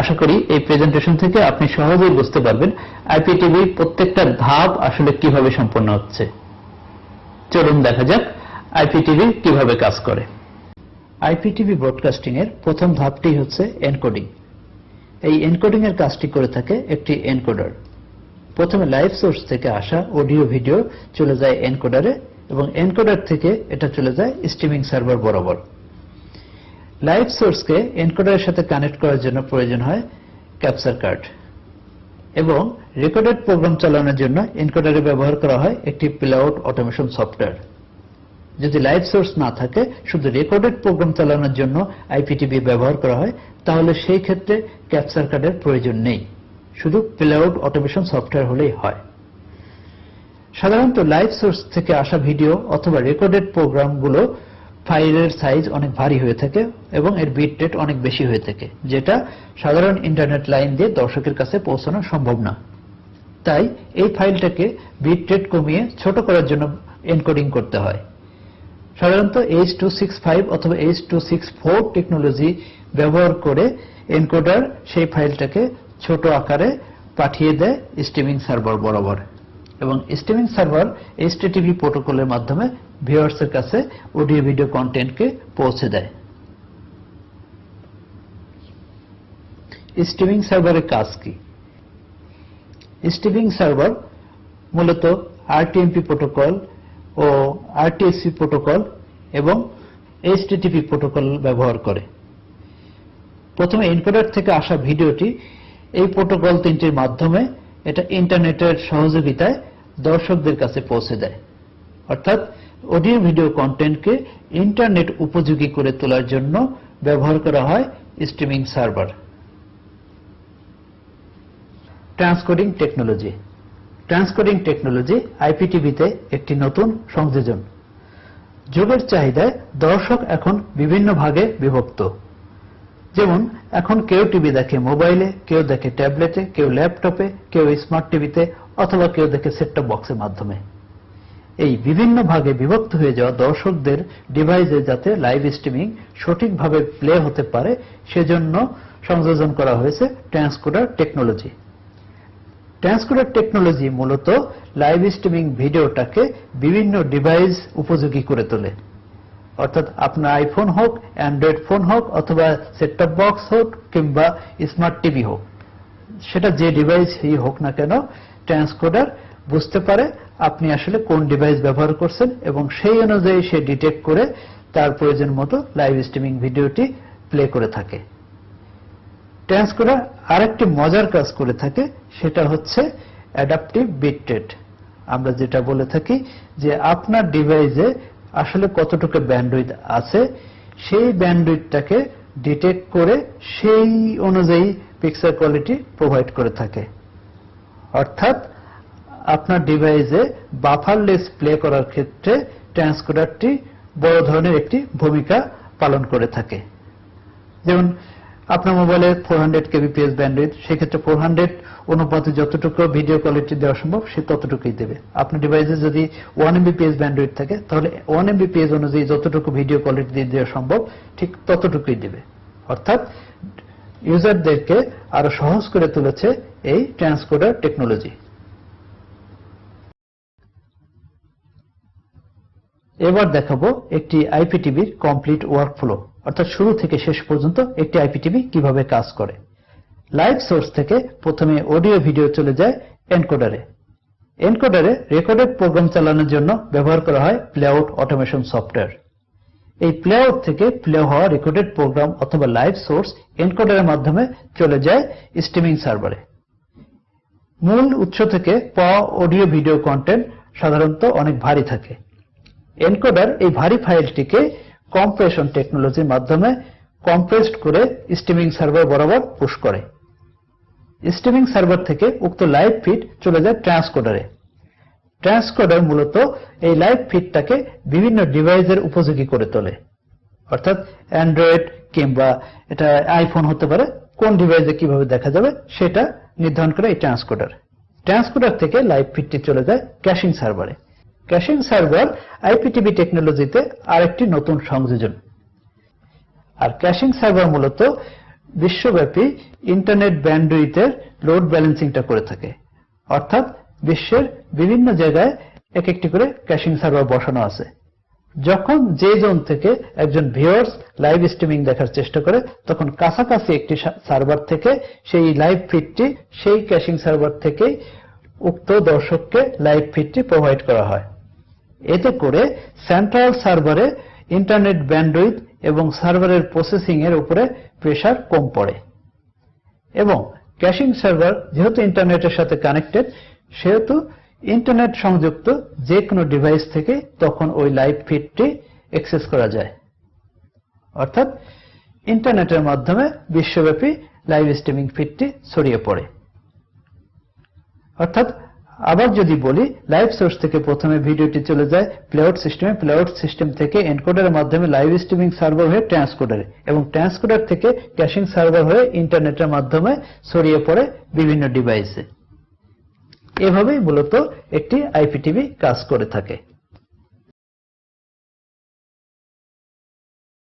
আশা করি এই প্রেজেন্টেশন থেকে আপনি সহজেই বুঝতে পারবেন আইপিটিভির প্রত্যেকটা ধাপ আসলে কিভাবে সম্পন্ন হচ্ছে। চলুন দেখা যাক আইপিটিভি কিভাবে কাজ করে। আইপিটিভি ব্রডকাস্টিং এর প্রথম ধাপটি হচ্ছে এনকোডিং। এই এনকোডিং এর কাজটি করে থাকে একটি এনকোডার। প্রথমে লাইভ সোর্স থেকে আসা অডিও ভিডিও চলে যায় এনকোডারে এবং এনকোডার থেকে এটা চলে যায় স্ট্রিমিং সার্ভার বরাবর। লাইভ সোর্সকে এনকোডারের সাথে কানেক্ট করার জন্য প্রয়োজন হয় ক্যাপচার কার্ড এবং রেকর্ডেড প্রোগ্রাম চালানোর জন্য এনকোডারে ব্যবহার করা হয় একটি প্লে আউট অটোমেশন সফটওয়্যার। যদি লাইভ সোর্স না থাকে, শুধু রেকর্ডেড প্রোগ্রাম চালানোর জন্য আইপিটিভি ব্যবহার করা হয়, তাহলে সেই ক্ষেত্রে ক্যাপচার কার্ডের প্রয়োজন নেই, শুধু প্লে আউট অটোমেশন সফটওয়্যার হলেই হয়। সাধারণত লাইভ সোর্স থেকে আসা ভিডিও অথবা রেকর্ডেড প্রোগ্রামগুলো ফাইলের সাইজ অনেক ভারী হয়ে থাকে এবং এর বিট রেট অনেক বেশি হয়ে থাকে, যেটা সাধারণ ইন্টারনেট লাইন দিয়ে দর্শকের কাছে পৌঁছানো সম্ভব না। তাই এই ফাইলটাকে বিট রেট কমিয়ে ছোট করার জন্য এনকোডিং করতে হয়। সাধারণত H.265 অথবা H.264 টেকনোলজি ব্যবহার করে এনকোডার সেই ফাইলটাকে ছোট আকারে পাঠিয়ে দেয় স্ট্রিমিং সার্ভার বরাবর এবং স্ট্রিমিং সার্ভার HTTP প্রোটোকলের মাধ্যমে ভিউয়ার্সের কাছে অডিও ভিডিও কন্টেন্টকে পৌঁছে দেয়। স্ট্রিমিং সার্ভারের কাজ কি? স্ট্রিমিং সার্ভার মূলত RTMP প্রোটোকল ও RTSP প্রোটোকল এবং HTTP প্রোটোকল ব্যবহার করে। প্রথমে এনকোডার থেকে আসা ভিডিওটি এই প্রোটোকল তিনটির মাধ্যমে এটা ইন্টারনেটের সহযোগিতায় দর্শকদের কাছে পৌঁছে দেয়। অর্থাৎ অডিও ভিডিও কন্টেন্টকে ইন্টারনেট উপযোগী করে তোলার জন্য ব্যবহার করা হয় স্ট্রিমিং সার্ভার। ট্রান্সকোডিং টেকনোলজি। ট্রান্সকোডিং টেকনোলজি আইপিটিভিতে একটি নতুন সংযোজন। যুগের চাহিদায় দর্শক এখন বিভিন্ন ভাগে বিভক্ত। যেমন এখন কেউ টিভি দেখে মোবাইলে, কেউ দেখে ট্যাবলেটে, কেউ ল্যাপটপে, কেউ স্মার্ট টিভিতে অথবা কেউ দেখে সেট টপ বক্সের মাধ্যমে। এই বিভিন্ন ভাগে বিভক্ত হয়ে যাওয়া দর্শকদের ডিভাইসে যাতে লাইভ স্ট্রিমিং সঠিকভাবে প্লে হতে পারে সেজন্য সংযোজন করা হয়েছে ট্রান্সকোডার টেকনোলজি। ট্রান্সকোডার টেকনোলজি মূলত লাইভ স্ট্রিমিং ভিডিওটাকে বিভিন্ন ডিভাইস উপযোগী করে তোলে। অর্থাৎ আপনার আইফোন হোক, অ্যান্ড্রয়েড ফোন হোক অথবা সেট টপ বক্স হোক কিংবা স্মার্ট টিভি হোক, সেটা যে ডিভাইসই হোক না কেন, ট্রান্সকোডার বুঝতে পারে আপনি আসলে কোন ডিভাইস ব্যবহার করছেন এবং সেই অনুযায়ী সে ডিটেক্ট করে তার প্রয়োজন মতো লাইভ স্ট্রিমিং ভিডিওটি প্লে করে থাকে। ট্রান্সকোডার আরেকটি মজার কাজ করে থাকে, সেটা হচ্ছে অ্যাডাপটিভ বিট রেট। আমরা যেটা বলে থাকি যে আপনার ডিভাইসে আসলে কতটুকু ব্যান্ডউইথ আছে, সেই ব্যান্ডউইথটাকে ডিটেক্ট করে সেই অনুযায়ী পিকচার কোয়ালিটি প্রোভাইড করে থাকে। অর্থাৎ আপনার ডিভাইসে বাফারলেস প্লে করার ক্ষেত্রে ট্রান্সকোডারটি বড় ধরনের একটি ভূমিকা পালন করে থাকে। যেমন আপনার মোবাইলে 400 kbps ব্যান্ডউইথ, সেক্ষেত্রে 400 অনুপাতে যতটুকু ভিডিও কোয়ালিটি দেওয়া সম্ভব সে ততটুকুই দেবে। আপনার ডিভাইসে যদি 1 mbps ব্যান্ডউইথ থাকে, তাহলে 1 mbps অনুযায়ী যতটুকু ভিডিও কোয়ালিটি দেওয়া সম্ভব ঠিক ততটুকুই দেবে। অর্থাৎ ইউজারদেরকে আরো সহজ করে তুলেছে এই ট্রান্সকোডার টেকনোলজি। এবার দেখাবো একটি আইপিটিভির কমপ্লিট ওয়ার্কফ্লো, অর্থাৎ শুরু থেকে শেষ পর্যন্ত একটি আইপিটিভি কিভাবে কাজ করে। লাইভ সোর্স থেকে প্রথমে অডিও ভিডিও চলে যায় এনকোডারে। এনকোডারে রেকর্ডেড প্রোগ্রাম চালানোর জন্য ব্যবহার করা হয় প্লে আউট অটোমেশন সফটওয়্যার। এই প্লে আউট থেকে প্লে হওয়া রেকর্ডেড প্রোগ্রাম অথবা লাইভ সোর্স এনকোডারের মাধ্যমে চলে যায় স্ট্রিমিং সার্ভারে। মূল উৎস থেকে পাওয়া অডিও ভিডিও কন্টেন্ট সাধারণত অনেক ভারী থাকে। এনকোডার এই ভারী ফাইলটিকে কম্প্রেশন টেকনোলজির মাধ্যমে কম্প্রেসড করে স্ট্রিমিং সার্ভার বরাবর পুশ করে। স্ট্রিমিং সার্ভার থেকে উক্ত লাইভ ফিড চলে যায় ট্রান্সকোডারে। ট্রান্সকোডার মূলত এই লাইভ ফিডটাকে বিভিন্ন ডিভাইসের উপযোগী করে তোলে। অর্থাৎ অ্যান্ড্রয়েড কিংবা এটা আইফোন হতে পারে, কোন ডিভাইসে কিভাবে দেখা যাবে সেটা নির্ধারণ করে এই ট্রান্সকোডার। ট্রান্সকোডার থেকে লাইভ ফিডটি চলে যায় ক্যাশিং সার্ভারে। ক্যাশিং সার্ভার আইপিটিভি টেকনোলজিতে আরেকটি নতুন সংযোজন। আর ক্যাশিং সার্ভার মূলত বিশ্বব্যাপী ইন্টারনেট ব্যান্ডউইথের লোড ব্যালেন্সিংটা করে থাকে। অর্থাৎ বিশ্বের বিভিন্ন জায়গায় এক একটি করে ক্যাশিং সার্ভার বসানো আছে। যখন যে জোন থেকে একজন ভিউয়ার্স লাইভ স্ট্রিমিং দেখার চেষ্টা করে, তখন কাছাকাছি একটি সার্ভার থেকে সেই লাইভ ফিডটি সেই ক্যাশিং সার্ভার থেকেই উক্ত দর্শককে লাইভ ফিডটি প্রোভাইড করা হয়। এতে করে সেন্ট্রাল সার্ভারে ইন্টারনেট ব্যান্ডউইথ এবং সার্ভারের প্রসেসিং এর উপরে প্রেসার কম পড়ে এবং ক্যাশিং সার্ভার যেহেতু ইন্টারনেটের সাথে কানেক্টেড, সেহেতু ইন্টারনেট সংযুক্ত যে কোনো ডিভাইস থেকে তখন ওই লাইভ ফিডটি অ্যাক্সেস করা যায়। অর্থাৎ ইন্টারনেটের মাধ্যমে বিশ্বব্যাপী লাইভ স্ট্রিমিং ফিডটি ছড়িয়ে পড়ে। অর্থাৎ আবার যদি বলি, লাইভ সোর্স থেকে প্রথমে ভিডিওটি চলে যায় প্লেআউট সিস্টেমে, প্লেআউট সিস্টেম থেকে এনকোডারের মাধ্যমে লাইভ স্ট্রিমিং সার্ভার হয়ে ট্রান্সকোডারে, এবং ট্রান্সকোডার থেকে ক্যাশিং সার্ভার হয়ে ইন্টারনেটের মাধ্যমে ছড়িয়ে পড়ে বিভিন্ন ডিভাইসে। এভাবেই মূলত একটি আইপিটিভি কাজ করে থাকে।